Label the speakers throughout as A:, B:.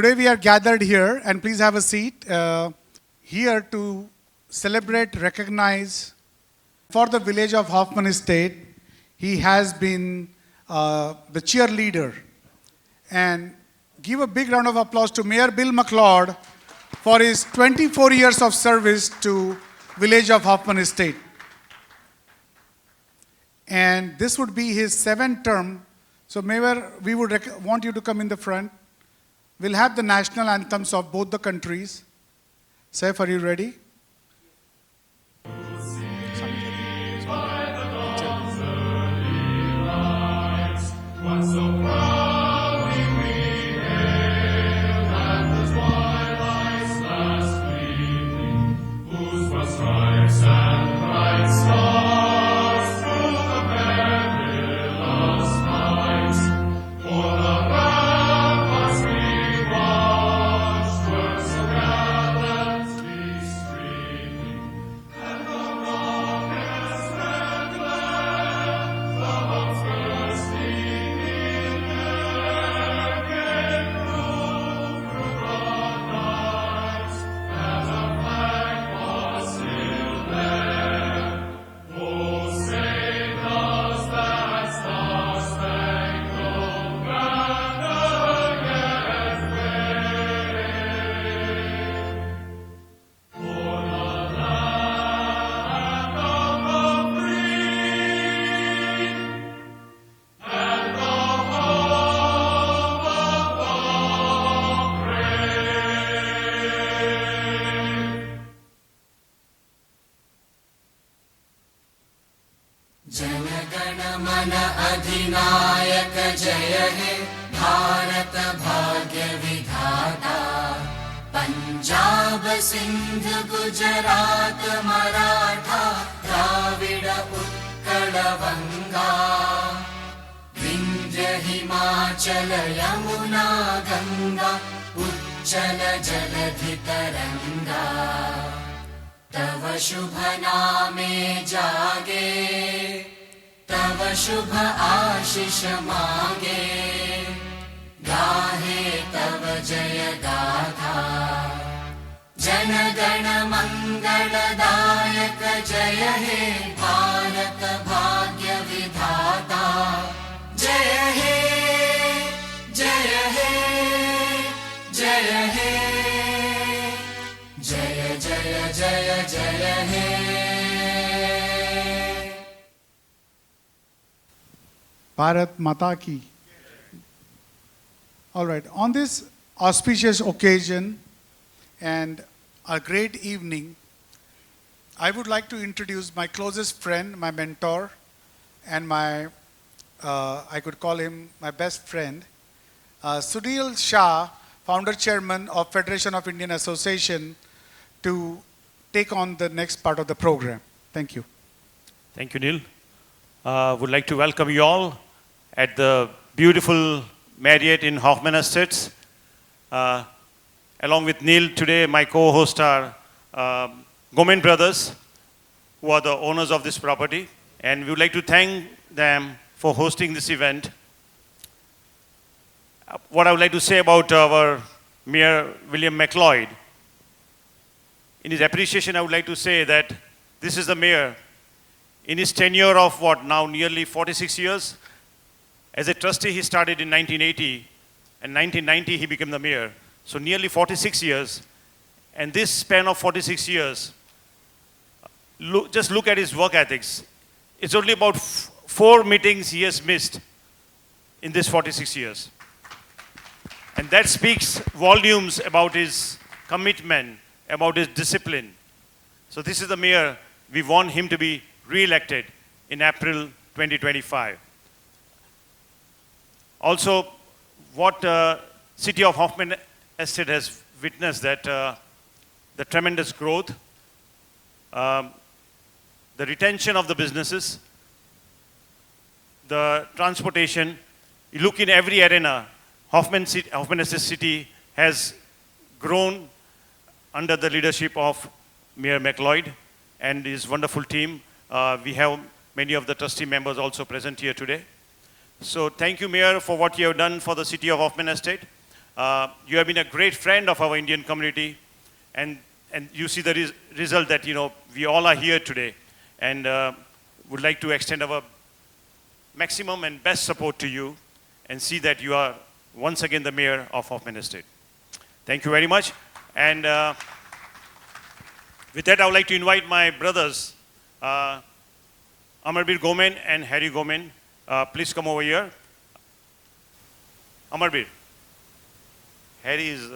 A: Today we are gathered here, and please have a seat, here to celebrate, recognize, for the village of Hoffman Estate. He has been the cheerleader. And give a big round of applause to Mayor Bill McLeod for his 24 years of service to village of Hoffman Estate. And this would be his 7th term. So Mayor, we would want you to come in the front. We'll have the national anthems of both the countries. Saif, are you ready?
B: अधिनायक जय हे भारत भाग्य विधाता पंजाब सिंध गुजरात मराठा द्राविड उत्कल बंगा विंध्य हिमाचल यमुना गंगा उच्चल जलधि तरंगा तव शुभ नामे जागे तव शुभ आशीष मांगे गाहे तव जय गाथा जन गण मंगलदायक जय हे भारत भाग्य विधाता जय हे जय हे जय हे जय जय जय जय हे.
A: Bharat Mata Ki. All right, on this auspicious occasion and a great evening, I would like to introduce my closest friend, my mentor, and my, I could call him my best friend, Sunil Shah, founder chairman of Federation of Indian Association, to take on the next part of the program. Thank you.
C: Thank you, Neil. Would like to welcome you all at the beautiful Marriott in Hoffman Estates. Along with Neil, today my co-host are Gomen brothers, who are the owners of this property. And we would like to thank them for hosting this event. What I would like to say about our Mayor William McLeod, in his appreciation, I would like to say that this is the mayor. In his tenure of what, now nearly 46 years, as a trustee he started in 1980, and 1990 he became the mayor. So nearly 46 years. And this span of 46 years, just look at his work ethics. It's only about 4 meetings he has missed in this 46 years. And that speaks volumes about his commitment, about his discipline. So this is the mayor. We want him to be re-elected in April 2025. Also, what City of Hoffman Estate has witnessed that the tremendous growth, the retention of the businesses, the transportation. You look in every arena, Hoffman Estate City has grown under the leadership of Mayor McLeod and his wonderful team. We have many of the trustee members also present here today. So thank you, Mayor, for what you have done for the city of Hoffman Estate. You have been a great friend of our Indian community, and you see the result that we all are here today, and would like to extend our maximum and best support to you, and see that you are once again the mayor of Hoffman Estate. Thank you very much, and with that I would like to invite my brothers, Amarbir Gomen and Harry Gomen. Please come over here. Amarbir. Harry is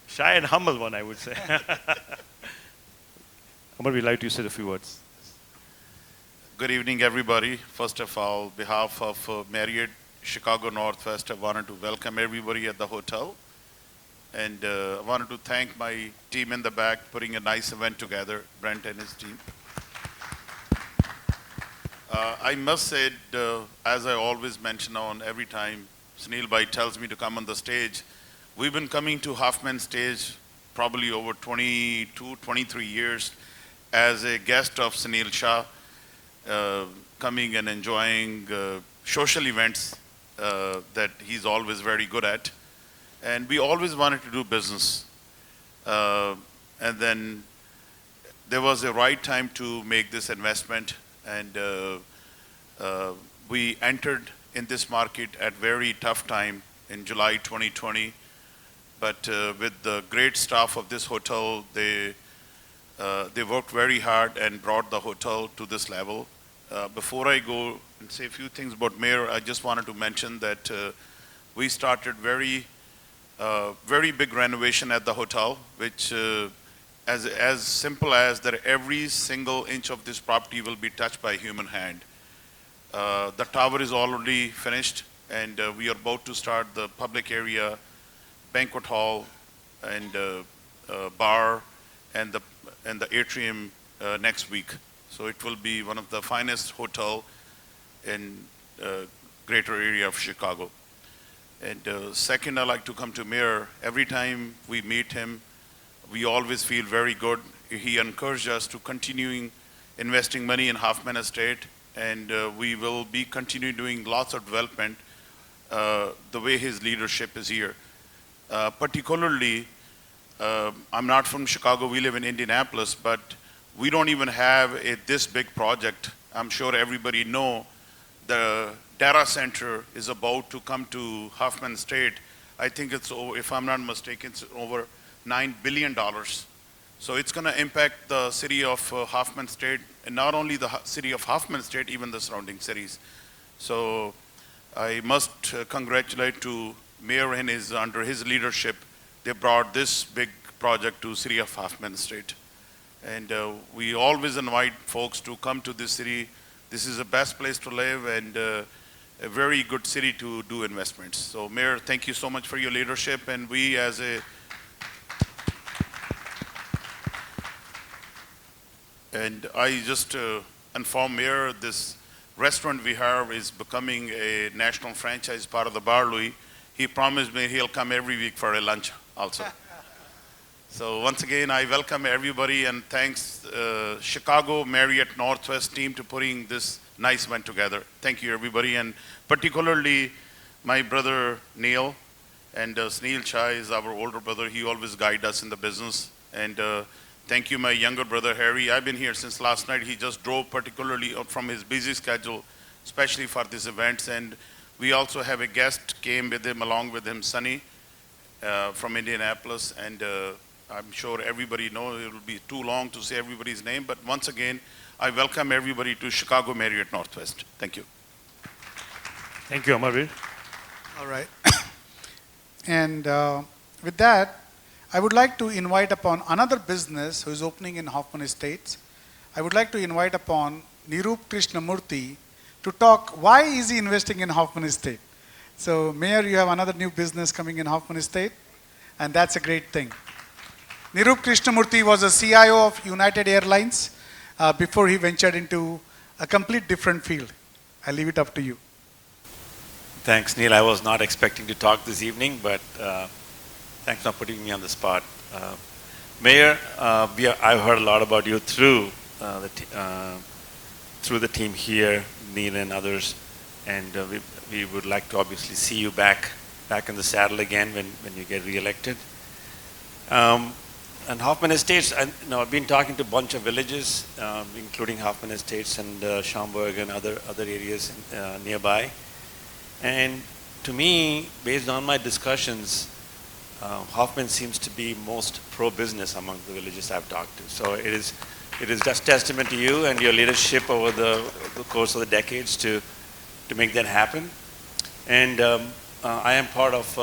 C: shy and humble one, I would say. Amar, we'd like to say a few words.
D: Good evening, everybody. First of all, on behalf of Marriott Chicago Northwest, I wanted to welcome everybody at the hotel. And I wanted to thank my team in the back putting a nice event together, Brent and his team. I must say, as I always mention on every time Sunil Bhai tells me to come on the stage, we've been coming to Hoffman stage probably over 22, 23 years as a guest of Sunil Shah, coming and enjoying social events that he's always very good at. And we always wanted to do business. And then there was a right time to make this investment, and we entered in this market at very tough time in July 2020. But with the great staff of this hotel, they worked very hard and brought the hotel to this level. Before I go and say a few things about Mayor, I just wanted to mention that we started very big renovation at the hotel, which as simple as that every single inch of this property will be touched by human hand. The tower is already finished, and we are about to start the public area, banquet hall, and bar, and the atrium next week. So it will be one of the finest hotel in greater area of Chicago. And second, I like to come to Mayor. Every time we meet him, we always feel very good. He encouraged us to continuing investing money in Hoffman Estate, and we will be continuing doing lots of development the way his leadership is here. Particularly, I'm not from Chicago, we live in Indianapolis, but we don't even have this big project. I'm sure everybody know the data center is about to come to Hoffman Estate. I think it's over, if I'm not mistaken, it's over $9 billion. So it's going to impact the city of Hoffman Estate, and not only the city of Hoffman Estate, even the surrounding cities. So I must congratulate to Mayor and under his leadership, they brought this big project to city of Hoffman Estate. And we always invite folks to come to this city. This is the best place to live, and a very good city to do investments. So Mayor, thank you so much for your leadership, and we as a and I just inform Mayor, this restaurant we have is becoming a national franchise part of the Bar Louis. He promised me he'll come every week for a lunch also. So once again, I welcome everybody, and thanks Chicago Marriott Northwest team to putting this nice event together. Thank you, everybody, and particularly my brother Neil, and Sunil Shah is our older brother. He always guides us in the business. And thank you, my younger brother Harry. I've been here since last night. He just drove particularly from his busy schedule, especially for these events. And we also have a guest came with him, along with him, Sunny, from Indianapolis, and I'm sure everybody knows. It will be too long to say everybody's name, but once again, I welcome everybody to Chicago Marriott Northwest. Thank you.
C: Thank you, Amarbir.
A: All right. And with that, I would like to invite upon another business who is opening in Hoffman Estates. I would like to invite upon Nirup Krishnamurthy to talk why is he investing in Hoffman Estate. So Mayor, you have another new business coming in Hoffman Estate, and that's a great thing. Nirup Krishnamurthy was a CIO of United Airlines before he ventured into a complete different field. I leave it up to you.
E: Thanks, Neil. I was not expecting to talk this evening, but thanks for putting me on the spot. Mayor, I've heard a lot about you through the team here, Neil and others, and we would like to obviously see you back in the saddle again when you get re-elected. And Hoffman Estates, I've been talking to a bunch of villages, including Hoffman Estates and Schaumburg and other areas nearby. And to me, based on my discussions, Hoffman seems to be most pro-business among the villages I've talked to. So it is just testament to you and your leadership over the course of the decades to make that happen. And I am part of,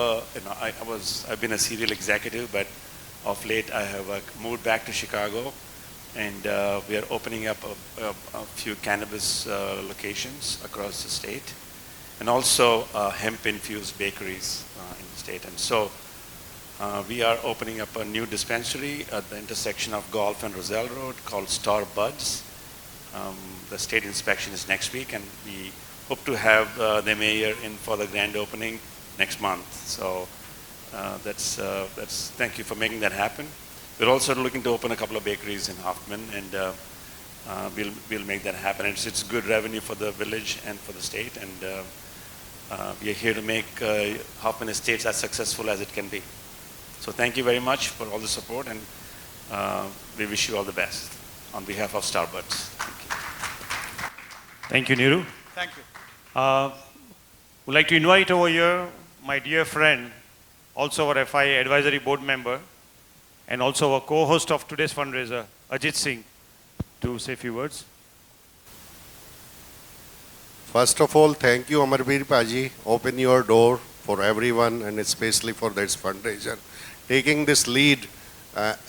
E: I've been a serial executive, but of late I have moved back to Chicago, and we are opening up a few cannabis locations across the state, and also hemp-infused bakeries in the state. And so we are opening up a new dispensary at the intersection of Golf and Roselle Road called Star Buds. The state inspection is next week, and we hope to have the mayor in for the grand opening next month. So thank you for making that happen. We're also looking to open a couple of bakeries in Hoffman, and we'll make that happen. It's good revenue for the village and for the state, and we are here to make Hoffman Estates as successful as it can be. So thank you very much for all the support, and we wish you all the best on behalf of Starbucks.
C: Thank you, Niru.
A: Thank you.
C: Would like to invite over here my dear friend, also our FI advisory board member, and also a co-host of today's fundraiser, Ajit Singh, to say a few words.
F: First of all, thank you, Amarveer Paji. Open your door for everyone, and especially for this fundraiser. Taking this lead,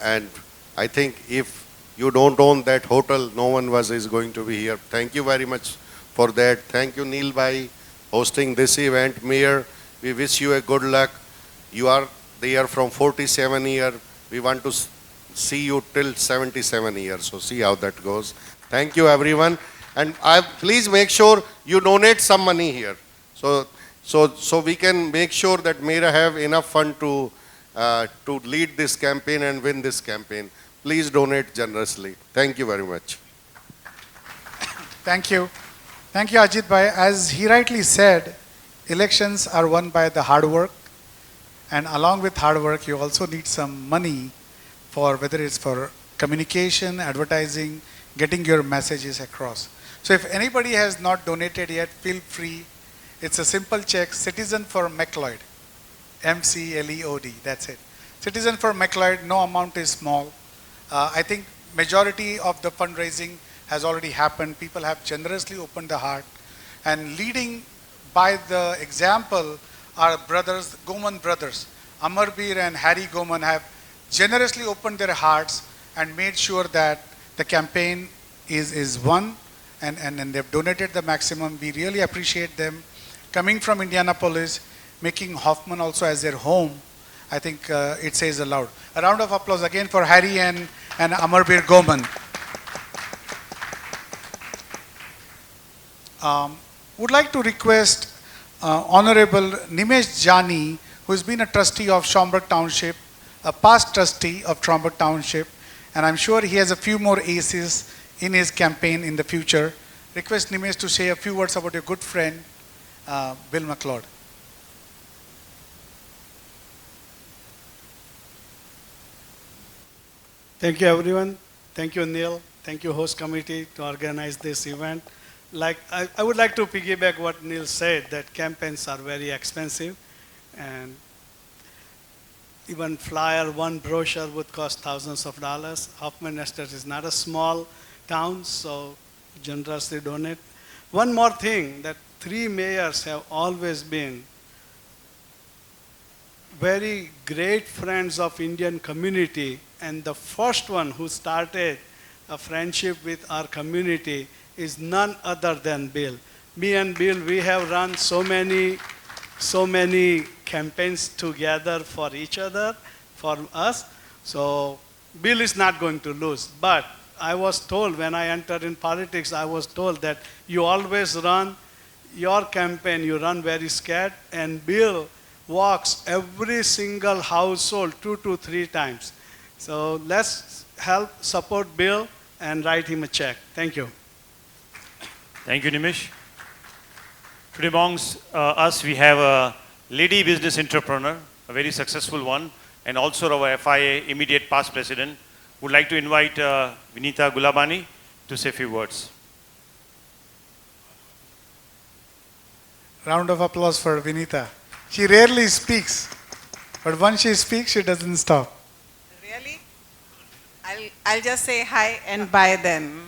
F: and I think if you don't own that hotel, no one is going to be here. Thank you very much for that. Thank you, Neil Bhai, hosting this event. Mayor, we wish you a good luck. You are there from 47 years. We want to see you till 77 years. So see how that goes. Thank you, everyone. And please make sure you donate some money here. So we can make sure that Mayor have enough fund to lead this campaign and win this campaign. Please donate generously. Thank you very much.
A: Thank you. Thank you, Ajit Bhai. As he rightly said, elections are won by the hard work. And along with hard work, you also need some money for whether it's for communication, advertising, getting your messages across. So if anybody has not donated yet, feel free. It's a simple check, Citizen for McLeod, McLeod, that's it. Citizen for McLeod, no amount is small. I think majority of the fundraising has already happened. People have generously opened the heart, and leading by the example our brothers, Goman brothers, Amarveer and Harry Goman, have generously opened their hearts and made sure that the campaign is won, and they've donated the maximum. We really appreciate them coming from Indianapolis, making Hoffman also as their home. I think it says aloud. A round of applause again for Harry and Amarveer Goman. Would like to request Honorable Nimesh Jani, who has been a trustee of Schaumburg Township, a past trustee of Schaumburg Township, and I'm sure he has a few more aces in his campaign in the future. Request Nimesh to say a few words about your good friend, Bill McLeod.
G: Thank you, everyone. Thank you, Neil. Thank you, host committee, to organize this event. I would like to piggyback what Neil said, that campaigns are very expensive, and even flyer, one brochure would cost thousands of dollars. Hoffman Estate is not a small town, so generously donate. One more thing, that 3 mayors have always been very great friends of Indian community, and the first one who started a friendship with our community is none other than Bill. Me and Bill, we have run so many campaigns together for each other, for us. So Bill is not going to lose. But I was told when I entered in politics, I was told that you always run your campaign, you run very scared, and Bill walks every single household 2 to 3 times. So let's help support Bill and write him a check. Thank you.
C: Thank you, Nimesh. Today amongst us, we have a lady business entrepreneur, a very successful one, and also our FIA immediate past president. Would like to invite Vinita Gulabani to say a few words.
A: Round of applause for Vinita. She rarely speaks, but once she speaks, she doesn't stop.
H: Really? I'll just say hi and bye then.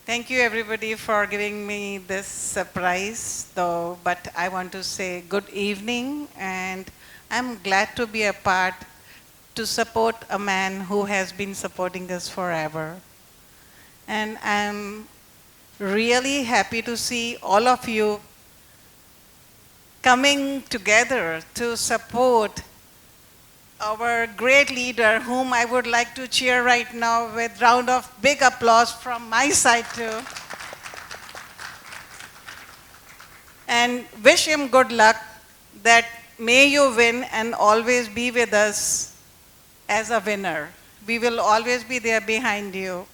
H: Thank you everybody for giving me this surprise though, but I want to say good evening, and I'm glad to be a part to support a man who has been supporting us forever. And I'm really happy to see all of you coming together to support our great leader, whom I would like to cheer right now with round of big applause from my side too. And wish him good luck, that may you win and always be with us as a winner. We will always be there behind you.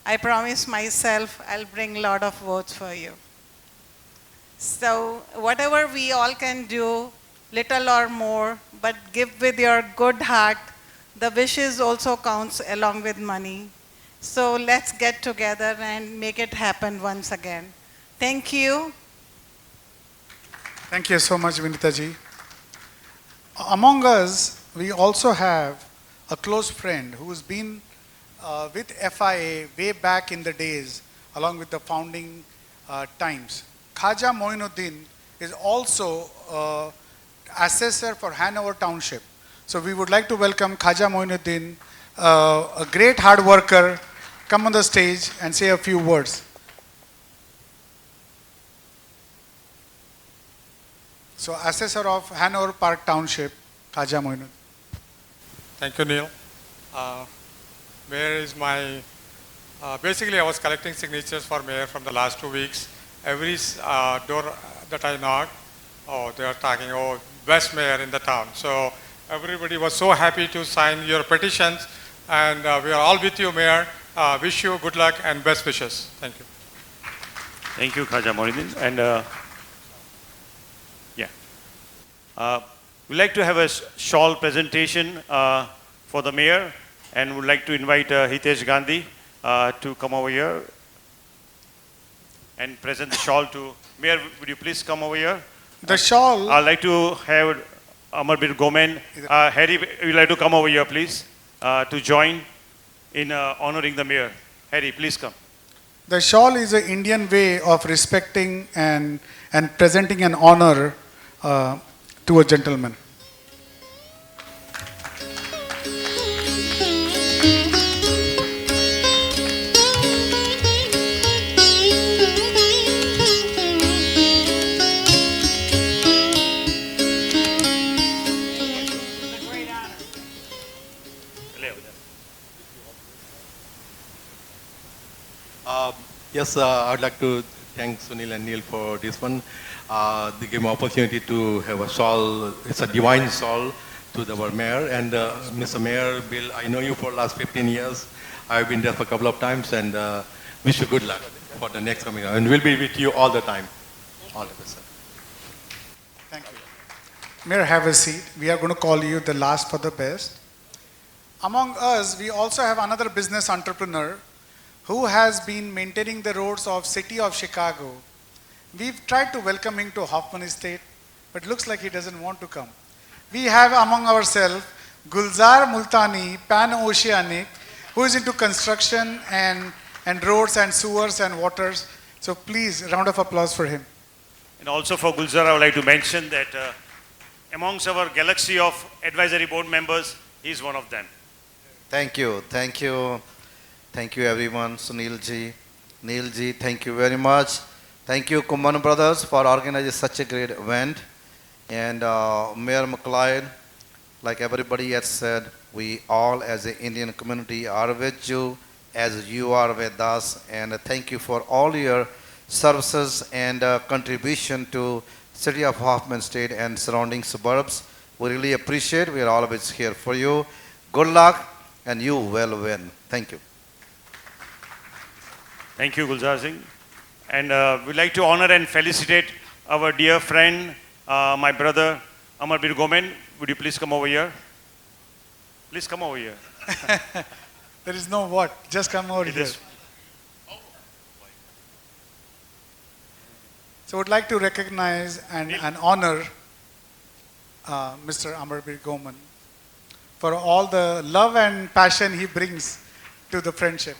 H: I promise myself I'll bring a lot of votes for you. So whatever we all can do, little or more, but give with your good heart. The wishes also counts along with money. So let's get together and make it happen once again. Thank you.
A: Thank you so much, Vinita ji. Among us, we also have a close friend who's been with FIA way back in the days, along with the founding times. Khaja Moinuddin is also assessor for Hanover Township. So we would like to welcome Khaja Moinuddin, a great hard worker. Come on the stage and say a few words. So assessor of Hanover Park Township, Khaja Moinuddin.
I: Thank you, Neil. Mayor is my, basically I was collecting signatures for mayor from the last 2 weeks. Every door that I knocked, oh, they are talking, oh, best mayor in the town. So everybody was so happy to sign your petitions, and we are all with you, Mayor. Wish you good luck and best wishes. Thank you.
C: Thank you, Khaja Moinuddin. And we'd like to have a shawl presentation for the mayor, and would like to invite Hitesh Gandhi to come over here and present the shawl to Mayor. Would you please come over here?
A: The shawl.
C: I'd like to have Amarbir Gomen. Harry, would you like to come over here, please, to join in honoring the mayor? Harry, please come.
A: The shawl is an Indian way of respecting and presenting an honor to a gentleman.
J: Yes, I would like to thank Sunil and Neil for this one. They gave me opportunity to have a shawl. It's a divine shawl to our mayor. And Mr. Mayor, Bill, I know you for the last 15 years. I've been there for a couple of times, and wish you good luck for the next coming. And we'll be with you all the time. All the best, sir.
A: Thank you. Mayor, have a seat. We are going to call you the last for the best. Among us, we also have another business entrepreneur who has been maintaining the roads of city of Chicago. We've tried to welcome him to Hoffman Estate, but looks like he doesn't want to come. We have among ourselves Gulzar Multani, pan-oceanic, who is into construction and roads and sewers and waters. So please, a round of applause for him.
C: And also for Gulzar, I would like to mention that amongst our galaxy of advisory board members, he is one of them.
K: Thank you. Thank you. Thank you everyone. Sunil ji, Neil ji, thank you very much. Thank you Kumban brothers for organizing such a great event. And Mayor McLeod, like everybody has said, we all as an Indian community are with you as you are with us. And thank you for all your services and contribution to city of Hoffman State and surrounding suburbs. We really appreciate. We are always here for you. Good luck and you will win. Thank you.
C: Thank you, Gulzar Singh. And we'd like to honor and felicitate our dear friend, my brother, Amarbir Gomen. Would you please come over here? Please come over here.
A: There is no what, just come over
C: It
A: here.
C: is-
A: So I would like to recognize and honor Mr. Amarbir Goman for all the love and passion he brings to the friendship.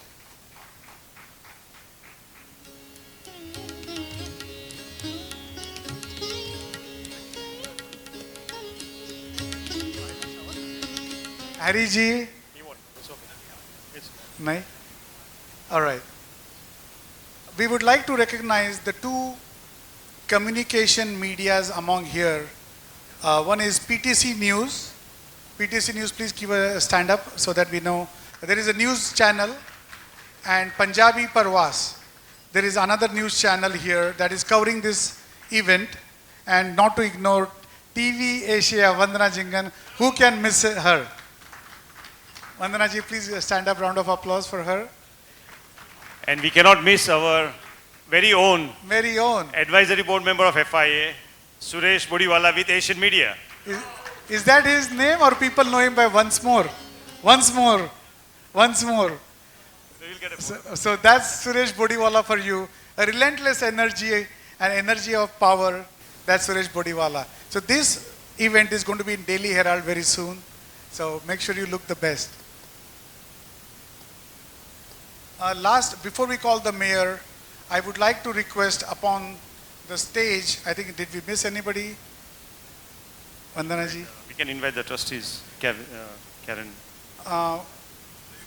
A: Hari ji,
C: He won't. It's okay. It's-
A: nahi? All right. We would like to recognize the two communication medias among here. One is PTC News. PTC News, please give a stand up so that we know. There is a news channel, and Punjabi Parwas. There is another news channel here that is covering this event, and not to ignore TV Asia, Vandana Jingan. Who can miss her? Vandana ji, please stand up, round of applause for her.
C: And we cannot miss our very own
A: Very own.
C: advisory board member of FIA, Suresh Bodiwala with Asian Media.
A: Is that his name, or people know him by once more? Once more. Once more. So that's Suresh Bodiwala for you. A relentless energy and energy of power. That's Suresh Bodiwala. So this event is going to be in Daily Herald very soon. So make sure you look the best. Before we call the mayor, I would like to request upon the stage, I think, did we miss anybody? Vandana ji?
C: We can invite the trustees, Karen.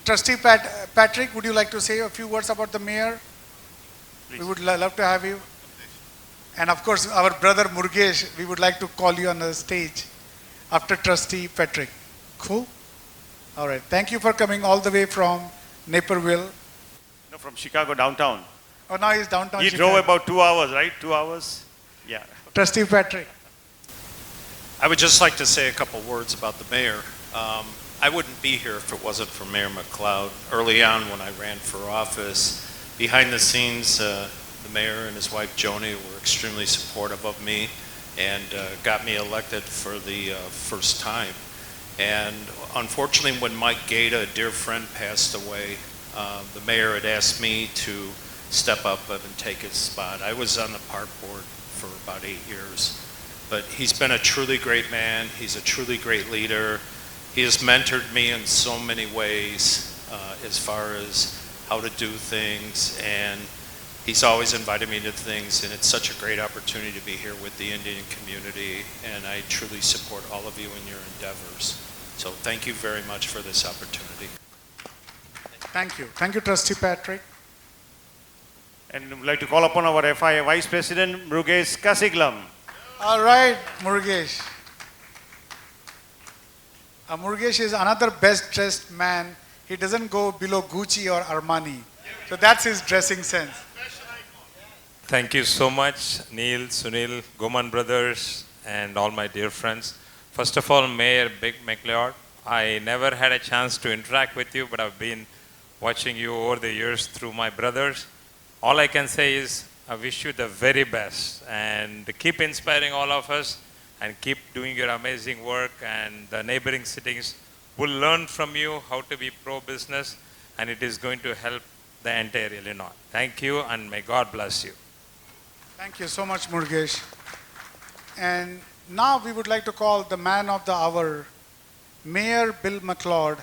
A: Trustee Patrick, would you like to say a few words about the mayor?
C: Please.
A: We would love to have you. And of course, our brother Murgesh, we would like to call you on the stage after Trustee Patrick. Cool? All right. Thank you for coming all the way from Naperville.
C: No, from Chicago downtown.
A: Oh, now he's downtown
C: He
A: Chicago.
C: drove about 2 hours, right? 2 hours? Yeah.
A: Trustee Patrick.
L: I would just like to say a couple words about the mayor. I wouldn't be here if it wasn't for Mayor McLeod. Early on when I ran for office, behind the scenes, the mayor and his wife Joni were extremely supportive of me and got me elected for the first time. And unfortunately, when Mike Gaeta, a dear friend, passed away, the mayor had asked me to step up and take his spot. I was on the park board for about 8 years. But he's been a truly great man. He's a truly great leader. He has mentored me in so many ways as far as how to do things, and he's always invited me to things, and it's such a great opportunity to be here with the Indian community, and I truly support all of you in your endeavors. So thank you very much for this opportunity.
A: Thank you. Thank you, Trustee Patrick.
C: And we'd like to call upon our FIA Vice President, Mrugesh Kasiglam.
A: All right, Murgesh. Murgesh is another best dressed man. He doesn't go below Gucci or Armani. So that's his dressing sense.
M: Thank you so much, Neil, Sunil, Goman brothers, and all my dear friends. First of all, Mayor Big McLeod, I never had a chance to interact with you, but I've been watching you over the years through my brothers. All I can say is I wish you the very best and keep inspiring all of us and keep doing your amazing work, and the neighboring cities will learn from you how to be pro-business, and it is going to help the entire Illinois. Thank you, and may God bless you.
A: Thank you so much, Murgesh. And now we would like to call the man of the hour, Mayor Bill McLeod,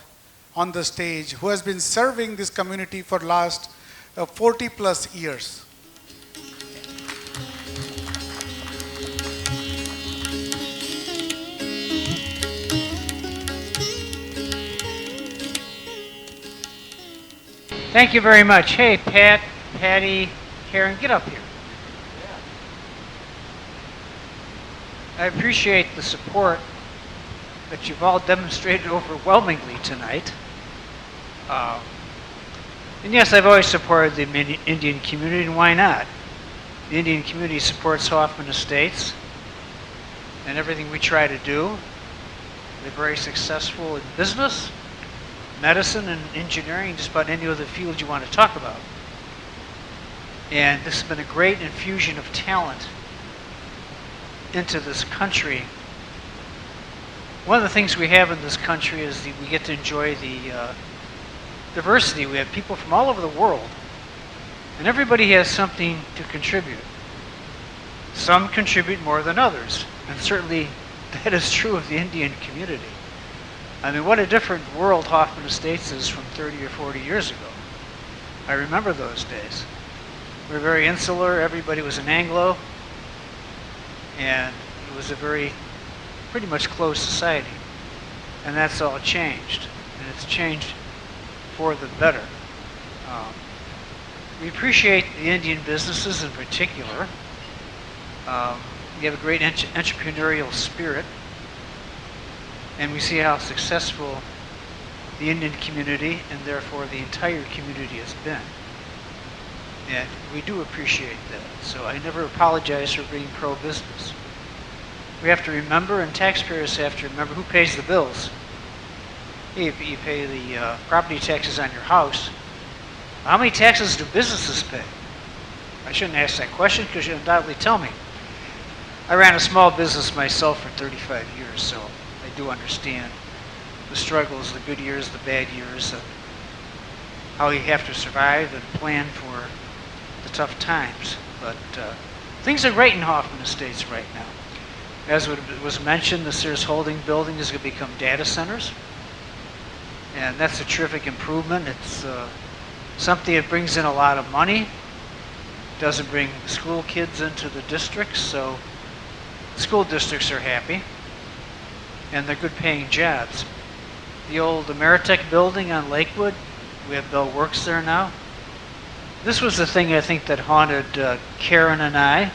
A: on the stage, who has been serving this community for last 40 plus years.
N: Thank you very much. Hey, Pat, Patty, Karen, get up here. I appreciate the support that you've all demonstrated overwhelmingly tonight. And yes, I've always supported the Indian community, and why not? The Indian community supports Hoffman Estates and everything we try to do. They're very successful in business, medicine, and engineering, just about any other field you want to talk about. And this has been a great infusion of talent into this country. One of the things we have in this country is we get to enjoy the diversity. We have people from all over the world, and everybody has something to contribute. Some contribute more than others, and certainly that is true of the Indian community. I mean, what a different world Hoffman Estates is from 30 or 40 years ago. I remember those days. We were very insular, everybody was an Anglo, and it was a very, pretty much closed society. And that's all changed, and it's changed for the better. We appreciate the Indian businesses in particular. We have a great entrepreneurial spirit, and we see how successful the Indian community and therefore the entire community has been. And we do appreciate that. So I never apologize for being pro-business. We have to remember, and taxpayers have to remember, who pays the bills. You pay the property taxes on your house. How many taxes do businesses pay? I shouldn't ask that question because you'll undoubtedly tell me. I ran a small business myself for 35 years, so I do understand the struggles, the good years, the bad years, and how you have to survive and plan for the tough times. But things are great in Hoffman Estates right now. As was mentioned, the Sears Holding building is going to become data centers, and that's a terrific improvement. It's something that brings in a lot of money, doesn't bring school kids into the districts, so school districts are happy, and they're good paying jobs. The old Ameritech building on Lakewood, we have Bell Works there now. This was the thing I think that haunted Karen and I.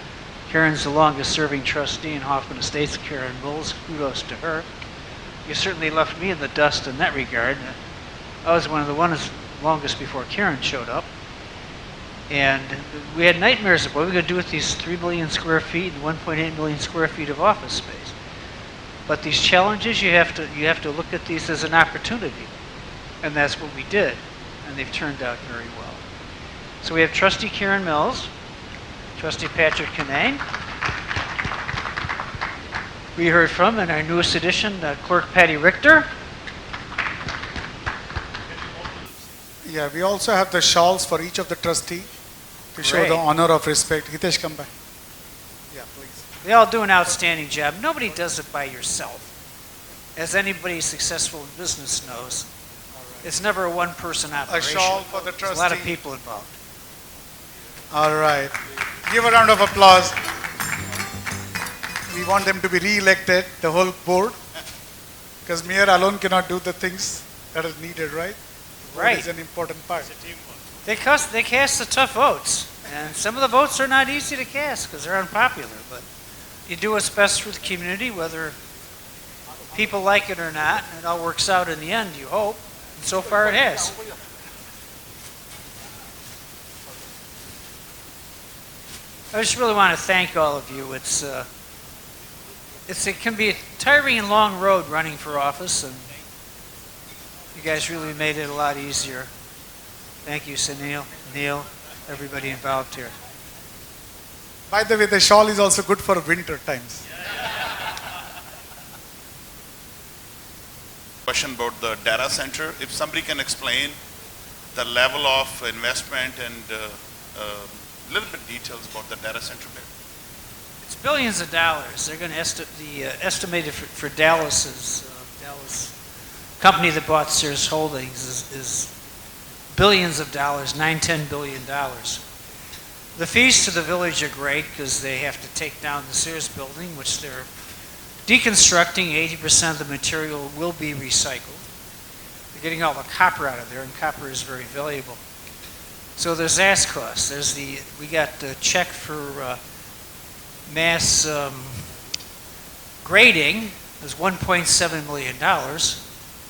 N: Karen's the longest serving trustee in Hoffman Estates, Karen Bowles, kudos to her. You certainly left me in the dust in that regard. I was one of the ones longest before Karen showed up. And we had nightmares of what we're going to do with these 3 million square feet and 1.8 million square feet of office space. But these challenges, you have to look at these as an opportunity. And that's what we did. And they've turned out very well. So we have Trustee Karen Mills, Trustee Patrick Kinane. We heard from, in our newest edition, Clerk Patty Richter.
A: Yeah, we also have the shawls for each of the trustee to show
N: Great.
A: the honor of respect. Hitesh, come back. Yeah, please.
N: They all do an outstanding job. Nobody does it by yourself. As anybody successful in business knows, it's never a one-person operation.
A: shawl for the
N: There's a lot of
A: trustee.
N: people involved.
A: All right. Give a round of applause. We want them to be re-elected, the whole board, because mayor alone cannot do the things that are needed, right?
N: Right.
A: It's an important part.
N: They cast the tough votes, and some of the votes are not easy to cast because they're unpopular, but you do what's best for the community, whether people like it or not, and it all works out in the end, you hope, and so far it has. I just really want to thank all of you. It can be a tiring and long road running for office, and you guys really made it a lot easier. Thank you, Sunil, Neil, everybody involved here.
A: By the way, the shawl is also good for winter times.
D: Question about the data center. If somebody can explain the level of investment and a little bit details about the data center there.
N: It's billions of dollars. They're going to estimated for Dallas company that bought Sears Holdings is billions of dollars, $9-10 billion. The fees to the village are great because they have to take down the Sears building, which they're deconstructing. 80% of the material will be recycled. They're getting all the copper out of there, and copper is very valuable. So there's ass costs. We got the check for mass grading. It was $1.7 million.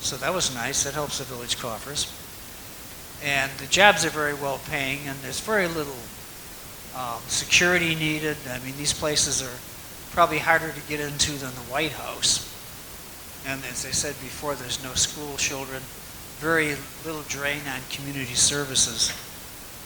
N: So that was nice. That helps the village coffers. And the jobs are very well paying, and there's very little security needed. I mean, these places are probably harder to get into than the White House. And as I said before, there's no school children, very little drain on community services.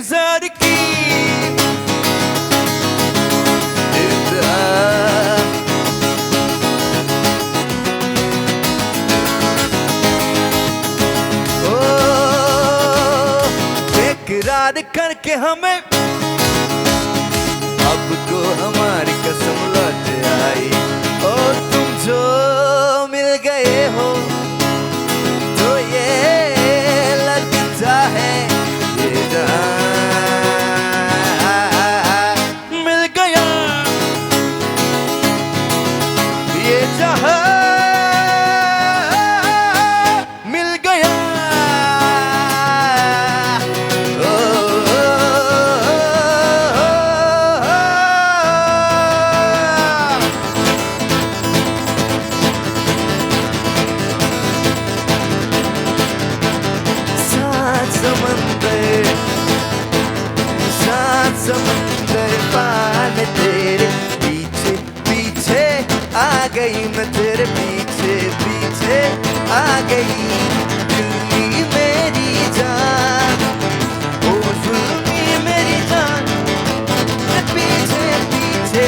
B: गुजार की ओ बेकरार करके हमें अब को हमारी कसम लौट आई और तुम जो मिल गए हो तो ये लगता है ये जहां मिल गया ये जहां मिल गया ओ, सात समंदर पार में तेरे पीछे पीछे आ गई मैं तेरे पीछे पीछे आ गई दिल्ली मेरी जान ओ जुल्मी मेरी जान मैं पीछे पीछे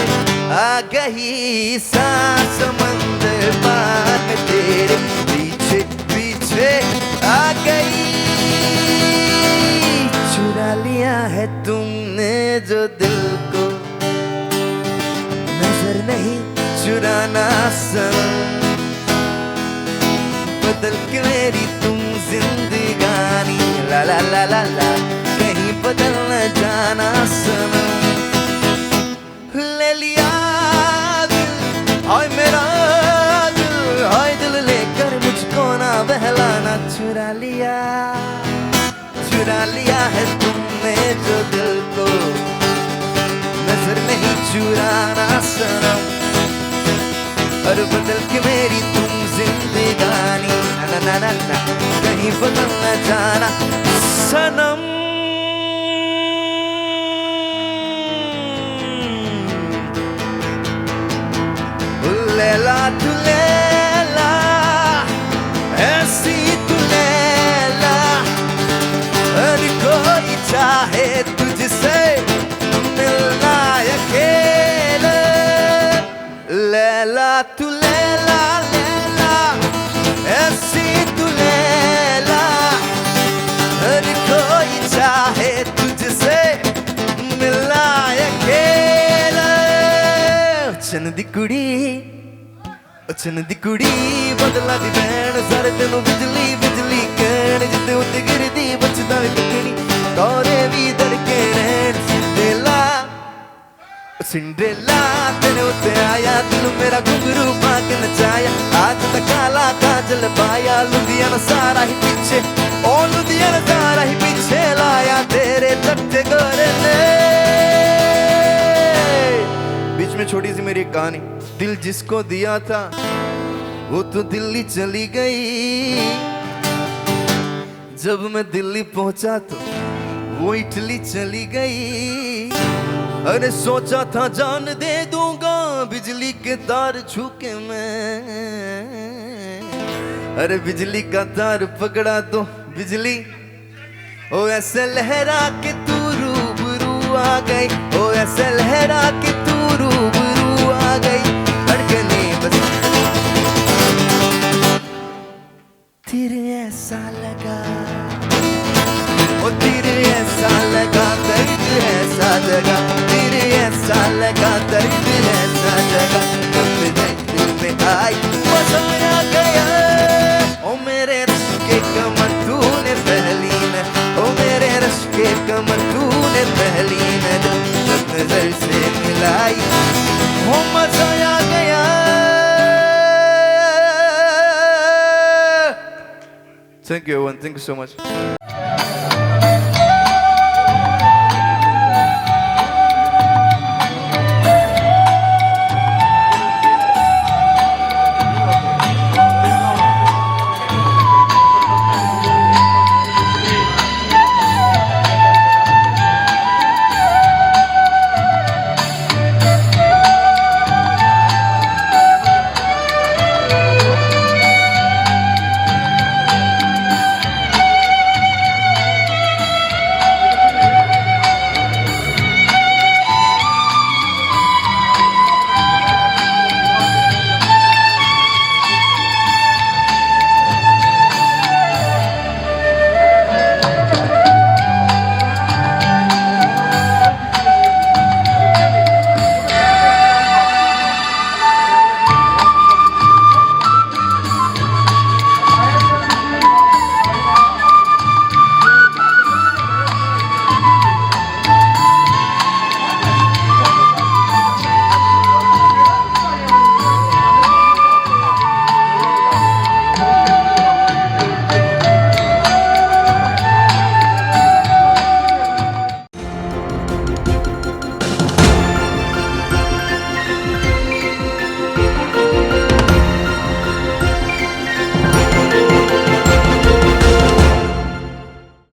B: आ गई सात समंदर पार में तेरे पीछे पीछे आ गई चुरा लिया है तुमने जो दिल को नजर नहीं चुराना सनम बदल के मेरी तुम जिंदगानी ला ला ला ला ला कहीं बदल न जाना सनम ले लिया दिल हाय मेरा दिल हाय दिल लेकर मुझको ना बहलाना चुरा लिया है तुमने जो दिल को नजर नहीं चुराना सनम और बदल के मेरी तुम जिंदगानी ना ना ना ना कहीं बदल न जाना सनम लैला तू लैला ऐसी तू लैला हर कोई चाहे तुझसे मिलना अकेले लैला तू लैला लैला ऐसी तू लैला हर कोई चाहे तुझसे मिलना अकेले चन दी कुड़ी बदला दी भैन सारे तेनू बिजली बिजली कहण जिद्दे उत्ते गिरदी बचदा वी ककड़ी तौरे भी दड़के रहन सिंड्रेला तेरे उत्ते आया दिल मेरा घुंघरू पा के नचाया आज तक काला काजल पाया लुधियाना सारा ही पीछे ओ लुधियाना सारा ही पीछे लाया तेरे तट्टे गोरे ने बीच में छोटी सी मेरी एक कहानी दिल जिसको दिया था वो तो दिल्ली चली गई जब मैं दिल्ली पहुंचा तो वो इटली चली गई अरे सोचा था जान दे दूंगा बिजली के तार छू के मैं अरे बिजली का तार पकड़ा तो बिजली ओ ऐसे लहरा के तू रूबरू आ गई ओ ऐसे लहरा के तू रूबरू आ गई धड़कने बस तेरे ऐसा लगा ओ तेरे ऐसा लगा दर्द ऐसा लगा तेरे ऐसा लगा दर्द ऐसा लगा दिल में आई मजा आ गया ओ मेरे रश के कमर तूने पहली में ओ मेरे रश के कमर तूने पहली में जब नजर से मिलाई ओ मजा आ गया Thank you everyone, thank you so much.